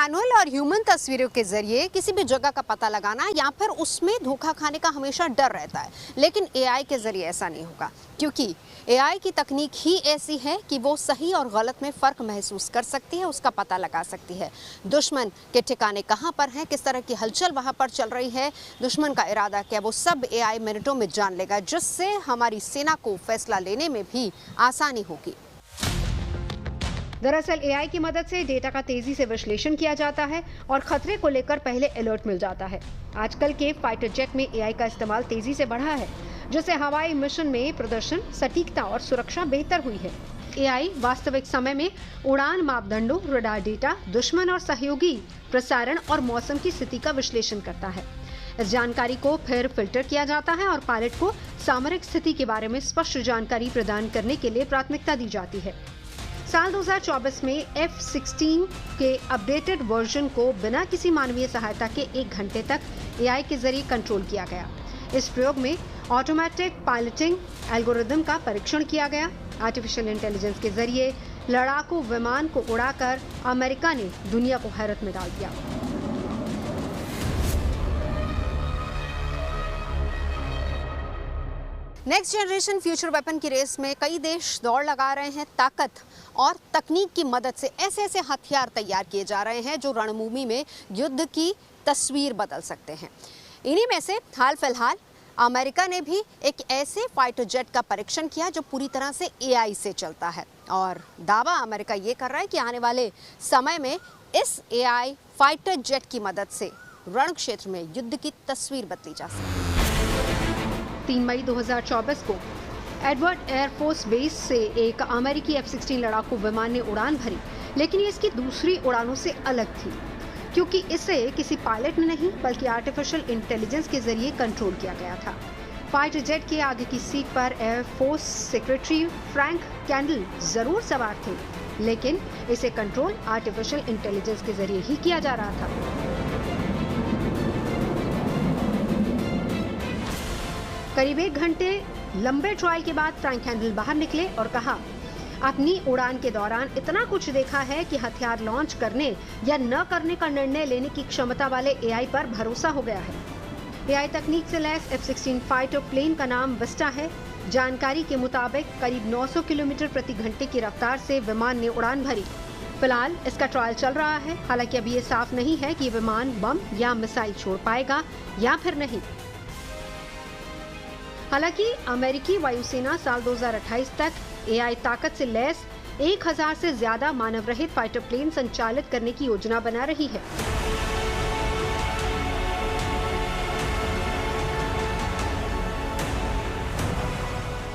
Manual और human तस्वीरों के जरिए किसी भी जगह का पता लगाना या फिर उसमें धोखा खाने का हमेशा डर रहता है, लेकिन एआई के जरिए ऐसा नहीं होगा, क्योंकि एआई की तकनीक ही ऐसी है कि वो सही और गलत में फ़र्क महसूस कर सकती है, उसका पता लगा सकती है। दुश्मन के ठिकाने कहाँ पर हैं, किस तरह की हलचल वहाँ पर चल रही है, दुश्मन का इरादा क्या, वो सब एआई मिनटों में जान लेगा, जिससे हमारी सेना को फैसला लेने में भी आसानी होगी। दरअसल एआई की मदद से डेटा का तेजी से विश्लेषण किया जाता है और खतरे को लेकर पहले अलर्ट मिल जाता है। आजकल के फाइटर जेट में एआई का इस्तेमाल तेजी से बढ़ा है, जिससे हवाई मिशन में प्रदर्शन, सटीकता और सुरक्षा बेहतर हुई है। एआई वास्तविक समय में उड़ान मापदंडों, रडार डेटा, दुश्मन और सहयोगी प्रसारण और मौसम की स्थिति का विश्लेषण करता है। इस जानकारी को फिर फिल्टर किया जाता है और पायलट को सामरिक स्थिति के बारे में स्पष्ट जानकारी प्रदान करने के लिए प्राथमिकता दी जाती है। साल 2024 में F-16 के अपडेटेड वर्जन को बिना किसी मानवीय सहायता के 1 घंटे तक एआई के जरिए कंट्रोल किया गया। इस प्रयोग में ऑटोमेटिक पायलटिंग एल्गोरिदम का परीक्षण किया गया। आर्टिफिशियल इंटेलिजेंस के जरिए लड़ाकू विमान को उड़ाकर अमेरिका ने दुनिया को हैरत में डाल दिया। नेक्स्ट जनरेशन फ्यूचर वेपन की रेस में कई देश दौड़ लगा रहे हैं। ताकत और तकनीक की मदद से ऐसे ऐसे हथियार तैयार किए जा रहे हैं जो रणभूमि में युद्ध की तस्वीर बदल सकते हैं। इन्हीं में से हाल फिलहाल अमेरिका ने भी एक ऐसे फाइटर जेट का परीक्षण किया जो पूरी तरह से एआई से चलता है, और दावा अमेरिका ये कर रहा है कि आने वाले समय में इस एआई फाइटर जेट की मदद से रण क्षेत्र में युद्ध की तस्वीर बदली जा सकती है। 3 मई 2024 को एडवर्ड एयरफोर्स बेस से एक अमेरिकी F-16 लड़ाकू विमान ने उड़ान भरी, लेकिन ये इसकी दूसरी उड़ानों से अलग थी, क्योंकि इसे किसी पायलट ने नहीं बल्कि आर्टिफिशियल इंटेलिजेंस के जरिए कंट्रोल किया गया था। फाइटर जेट के आगे की सीट पर एयरफोर्स सेक्रेटरी फ्रैंक कैंडल जरूर सवार थे, लेकिन इसे कंट्रोल आर्टिफिशियल इंटेलिजेंस के जरिए ही किया जा रहा था। करीब 1 घंटे लंबे ट्रायल के बाद फ्रैंक कैंडल बाहर निकले और कहा, अपनी उड़ान के दौरान इतना कुछ देखा है कि हथियार लॉन्च करने या न करने का निर्णय लेने की क्षमता वाले एआई पर भरोसा हो गया है। एआई तकनीक से लैस F-16 फाइटर प्लेन का नाम विस्टा है। जानकारी के मुताबिक करीब 900 किलोमीटर प्रति घंटे की रफ्तार से विमान ने उड़ान भरी। फिलहाल इसका ट्रायल चल रहा है। हालांकि अभी ये साफ नहीं है कि विमान बम या मिसाइल छोड़ पाएगा या फिर नहीं। हालांकि अमेरिकी वायुसेना साल 2028 तक एआई ताकत से लैस 1000 से ज्यादा मानव रहित फाइटर प्लेन संचालित करने की योजना बना रही है।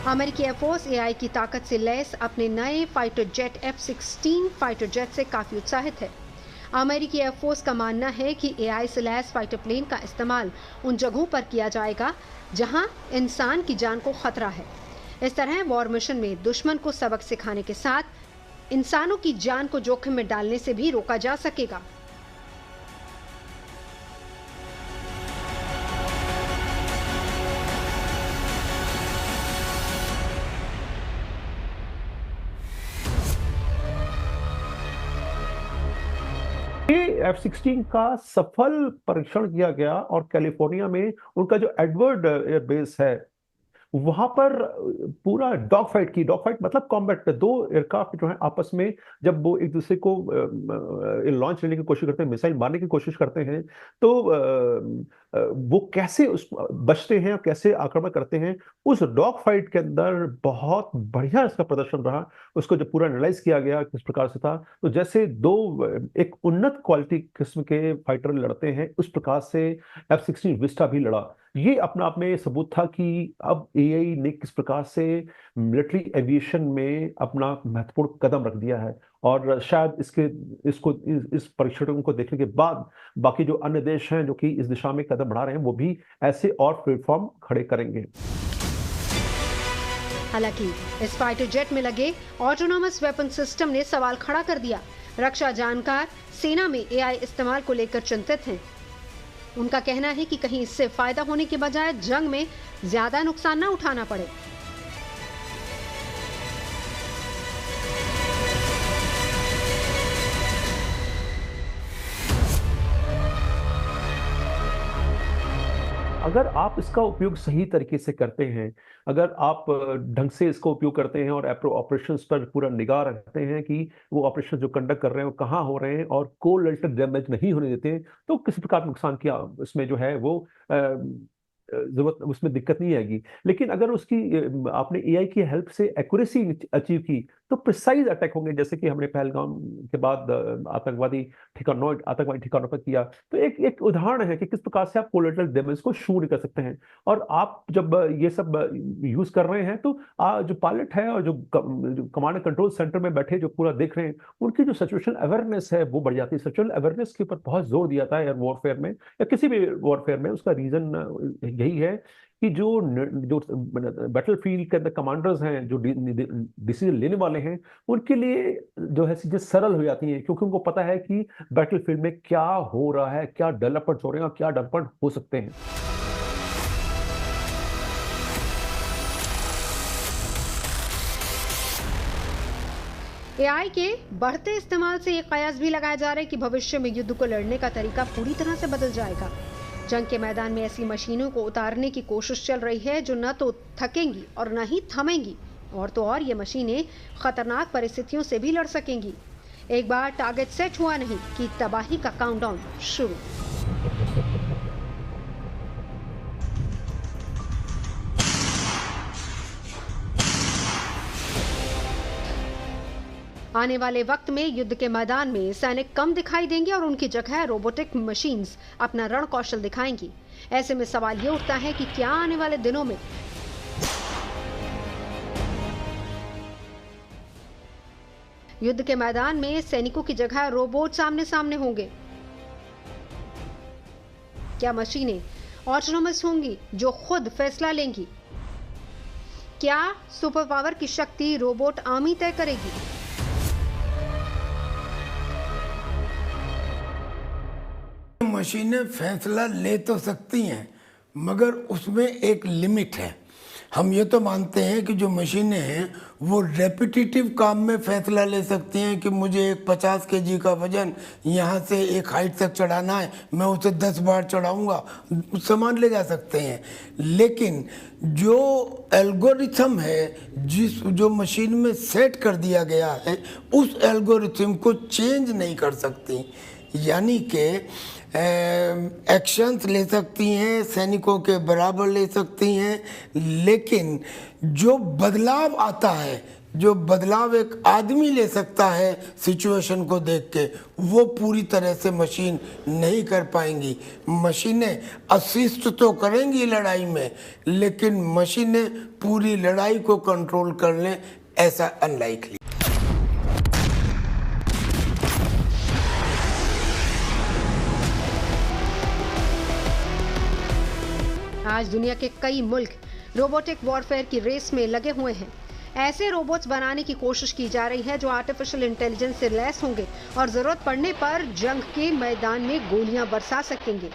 अमेरिकी एयरफोर्स एआई की ताकत से लैस अपने नए fighter jet F-16 fighter jet से काफी उत्साहित है। अमेरिकी एयरफोर्स का मानना है कि एआई से लैस फाइटर प्लेन का इस्तेमाल उन जगहों पर किया जाएगा जहां इंसान की जान को खतरा है। इस तरह वॉर मिशन में दुश्मन को सबक सिखाने के साथ इंसानों की जान को जोखिम में डालने से भी रोका जा सकेगा। F-16 का सफल परीक्षण किया गया और कैलिफोर्निया में उनका जो एडवर्ड एयर बेस है वहां पर पूरा डॉग फाइट मतलब कॉम्बैट, 2 एयरक्राफ्ट जो है आपस में जब वो एक दूसरे को लॉन्च लेने की कोशिश करते हैं, मिसाइल मारने की कोशिश करते हैं, तो वो कैसे उस बचते हैं और कैसे आक्रमण करते हैं, उस डॉग फाइट के अंदर बहुत बढ़िया इसका प्रदर्शन रहा। उसको जब पूरा एनालाइज किया गया किस प्रकार से था, तो जैसे 2 एक उन्नत क्वालिटी किस्म के फाइटर लड़ते हैं, उस प्रकार से F-16 विस्टा भी लड़ा। ये अपने आप में सबूत था कि अब एआई ने किस प्रकार से मिलिट्री एविएशन में अपना महत्वपूर्ण कदम रख दिया है, और शायद इस परीक्षणों को देखने के बाद बाकी जो अन्य देश हैं जो कि इस दिशा में कदम बढ़ा रहे हैं वो भी ऐसे और प्लेटफॉर्म खड़े करेंगे। हालांकि इस फाइटर जेट में लगे ऑटोनोमस वेपन सिस्टम ने सवाल खड़ा कर दिया। रक्षा जानकार सेना में एआई इस्तेमाल को लेकर चिंतित हैं। उनका कहना है कि कहीं इससे फायदा होने के बजाय जंग में ज्यादा नुकसान न उठाना पड़े। अगर आप इसका उपयोग सही तरीके से करते हैं, अगर आप ढंग से इसका उपयोग करते हैं और ऑपरेशंस पर पूरा निगाह रखते हैं कि वो ऑपरेशन जो कंडक्ट कर रहे हैं वो कहाँ हो रहे हैं और कोलैटरल डैमेज नहीं होने देते, तो किसी प्रकार का नुकसान किया इसमें जो है वो जरूरत, उसमें दिक्कत नहीं आएगी। लेकिन अगर उसकी आपने एआई की हेल्प से एक्यूरेसी अचीव की तो प्रिसाइज अटैक होंगे, जैसे कि हमने पहलगाम के बाद आतंकवादी ठिकानों पर किया। तो एक एक उदाहरण है कि किस प्रकार से आप कोलेटरल डैमेज को शून्य कर सकते हैं। और आप जब ये सब यूज कर रहे हैं तो जो पायलट है और जो कमांड कंट्रोल सेंटर में बैठे जो पूरा देख रहे हैं, उनकी जो सिचुएशनल अवेयरनेस है वो बढ़ जाती है। सिचुएशनल अवेयरनेस के ऊपर बहुत जोर दिया था एयर वॉरफेयर में या किसी भी वॉरफेयर में। उसका रीजन यही है कि जो बैटलफील्ड के अंदर कमांडर्स हैं, जो डिसीजन लेने वाले हैं, उनके लिए जो है चीजें सरल हो जाती हैं, क्योंकि उनको पता है कि बैटलफील्ड में क्या हो रहा है, क्या डेवलपमेंट हो रहे हैं और क्या डेवलपमेंट हो सकते हैं। एआई के बढ़ते इस्तेमाल से ये कयास भी लगाए जा रहे हैं कि भविष्य में युद्ध को लड़ने का तरीका पूरी तरह से बदल जाएगा। जंग के मैदान में ऐसी मशीनों को उतारने की कोशिश चल रही है जो न तो थकेंगी और न ही थमेंगी, और तो और ये मशीनें खतरनाक परिस्थितियों से भी लड़ सकेंगी। एक बार टारगेट सेट हुआ नहीं कि तबाही का काउंटडाउन शुरू। आने वाले वक्त में युद्ध के मैदान में सैनिक कम दिखाई देंगे और उनकी जगह रोबोटिक मशीन्स अपना रण कौशल दिखाएंगी। ऐसे में सवाल ये उठता है कि क्या आने वाले दिनों में युद्ध के मैदान में सैनिकों की जगह रोबोट सामने सामने होंगे? क्या मशीनें ऑटोनोमस होंगी जो खुद फैसला लेंगी? क्या सुपर पावर की शक्ति रोबोट आर्मी तय करेगी? मशीनें फैसला ले तो सकती हैं, मगर उसमें एक लिमिट है। हम ये तो मानते हैं कि जो मशीनें हैं वो रेपिटेटिव काम में फैसला ले सकती हैं कि मुझे एक 50 केजी का वजन यहाँ से एक हाइट तक चढ़ाना है, मैं उसे 10 बार चढ़ाऊँगा, सामान ले जा सकते हैं। लेकिन जो एल्गोरिथम है जो मशीन में सेट कर दिया गया है, उस एल्गोरिथम को चेंज नहीं कर सकती। यानी कि एक्शंस ले सकती हैं, सैनिकों के बराबर ले सकती हैं, लेकिन जो बदलाव आता है, जो बदलाव एक आदमी ले सकता है सिचुएशन को देख के, वो पूरी तरह से मशीन नहीं कर पाएंगी। मशीनें असिस्ट तो करेंगी लड़ाई में, लेकिन मशीनें पूरी लड़ाई को कंट्रोल कर लें, ऐसा अनलाइकली। आज दुनिया के कई मुल्क रोबोटिक वॉरफेयर की रेस में लगे हुए हैं। ऐसे रोबोट्स बनाने की कोशिश की जा रही है जो आर्टिफिशियल इंटेलिजेंस से लैस होंगे और जरूरत पड़ने पर जंग के मैदान में गोलियां बरसा सकेंगे।